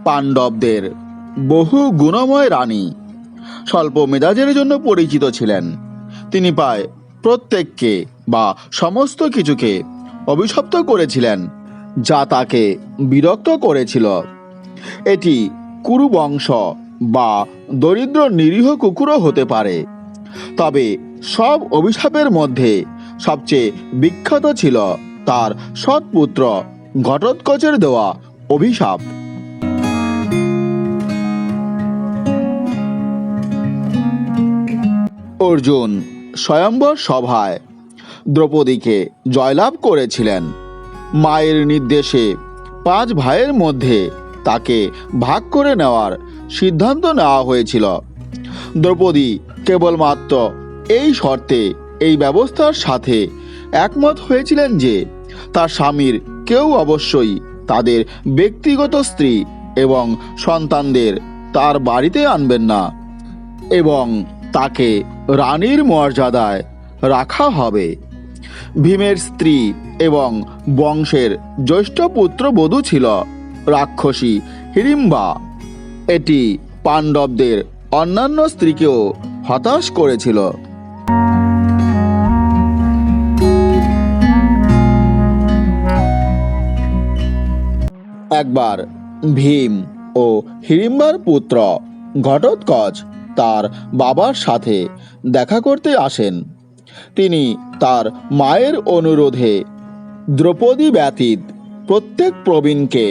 পাণ্ডবদের বহু গুণময় রানী স্বল্প মেজাজের জন্য পরিচিত ছিলেন। তিনি প্রায় প্রত্যেককে বা সমস্ত কিছুকে অভিশপ্ত করেছিলেন, যা তাকে বিরক্ত করেছিল। এটি কুরু বংশ বা দরিদ্র নিরীহ কুকুরও হতে পারে। তবে সব অভিশাপের মধ্যে সবচেয়ে বিখ্যাত ছিল তার সৎপুত্র ঘটোৎকচের দেওয়া অভিশাপ। অর্জুন স্বয়ম্বর সভায় দ্রৌপদীকে জয়লাভ করেছিলেন। মায়ের নির্দেশে 5 ভাইয়ের মধ্যে তাকে ভাগ করে নেওয়ার সিদ্ধান্ত নেওয়া হয়েছিল। দ্রৌপদী কেবলমাত্র এই শর্তে এই ব্যবস্থার সাথে একমত হয়েছিলেন যে তার স্বামীর কেউ অবশ্যই তাদের ব্যক্তিগত স্ত্রী এবং সন্তানদের তার বাড়িতে আনবেন না এবং তাকে রানীর মর্যাদায় রাখা হবে। ভীমের স্ত্রী এবং বংশের জ্যেষ্ঠ পুত্রবধূ ছিল রাক্ষসী হিড়িম্বা। এটি পাণ্ডবদের অন্যান্য স্ত্রীকেও হতাশ করেছিল। একবার ভীম ও হিড়িম্বার পুত্র ঘটোৎকচ তার বাবার সাথে দেখা করতে আসেন। তিনি তার মায়ের অনুরোধে দ্রৌপদী ব্যতীত প্রত্যেক প্রবীণকে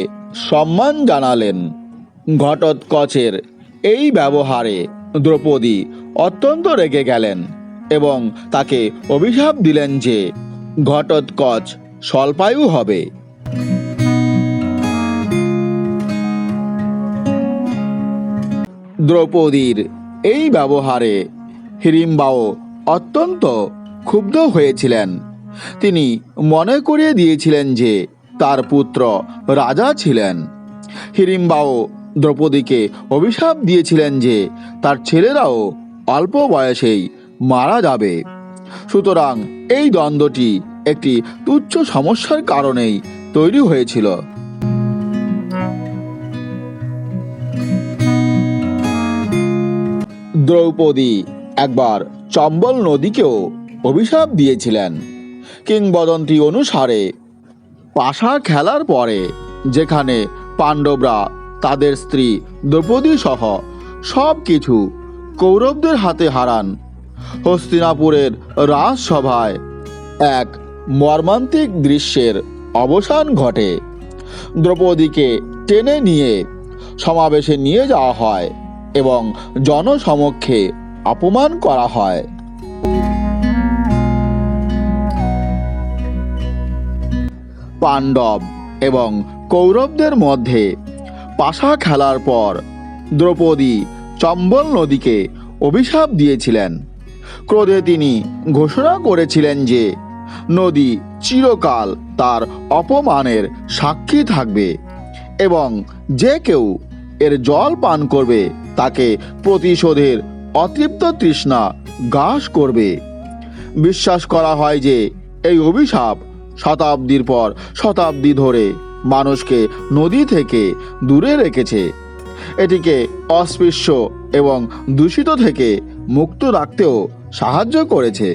সম্মান জানালেন। ঘটোৎকচের এই ব্যবহারে দ্রৌপদী অত্যন্ত রেগে গেলেন এবং তাকে অভিশাপ দিলেন যে ঘটোৎকচ স্বল্পায়ু হবে। দ্রৌপদীর এই ব্যবহারে হিড়িম্বাও অত্যন্ত ক্ষুব্ধ হয়েছিলেন। তিনি মনে করিয়ে দিয়েছিলেন যে তার পুত্র রাজা ছিলেন। হিড়িম্বাও দ্রৌপদীকে অভিশাপ দিয়েছিলেন যে তার ছেলেরাও অল্প বয়সেই মারা যাবে। সুতরাং এই দ্বন্দ্বটি একটি তুচ্ছ সমস্যার কারণেই তৈরি হয়েছিল। দ্রৌপদী একবার চম্বল নদীকেও অভিশাপ দিয়েছিলেন। কিংবদন্তি অনুসারে পাশা খেলার পরে যেখানে পাণ্ডবরা তাদের স্ত্রী দ্রৌপদী সহ সব কিছু কৌরবদের হাতে হারান, হস্তিনাপুরের রাজসভায় এক মর্মান্তিক দৃশ্যের অবসান ঘটে। দ্রৌপদীকে টেনে নিয়ে সমাবেশে নিয়ে যাওয়া হয় এবং জনসমক্ষে অপমান করা হয়। পাণ্ডব এবং কৌরবদের মধ্যে পাশা খেলার পর দ্রৌপদী চম্বল নদীকে অভিশাপ দিয়েছিলেন। ক্রোধে তিনি ঘোষণা করেছিলেন যে নদী চিরকাল তার অপমানের সাক্ষী থাকবে এবং যে কেউ এর জল পান করবে তাকে প্রতিশোধের অতৃপ্ত তৃষ্ণা গ্রাস করবে। বিশ্বাস করা হয় যে এই অভিশাপ শতাব্দীর পর শতাব্দী ধরে মানুষকে নদী থেকে দূরে রেখেছে, এটিকে অস্পৃশ্য এবং দূষিত থেকে মুক্ত রাখতেও সাহায্য করেছে।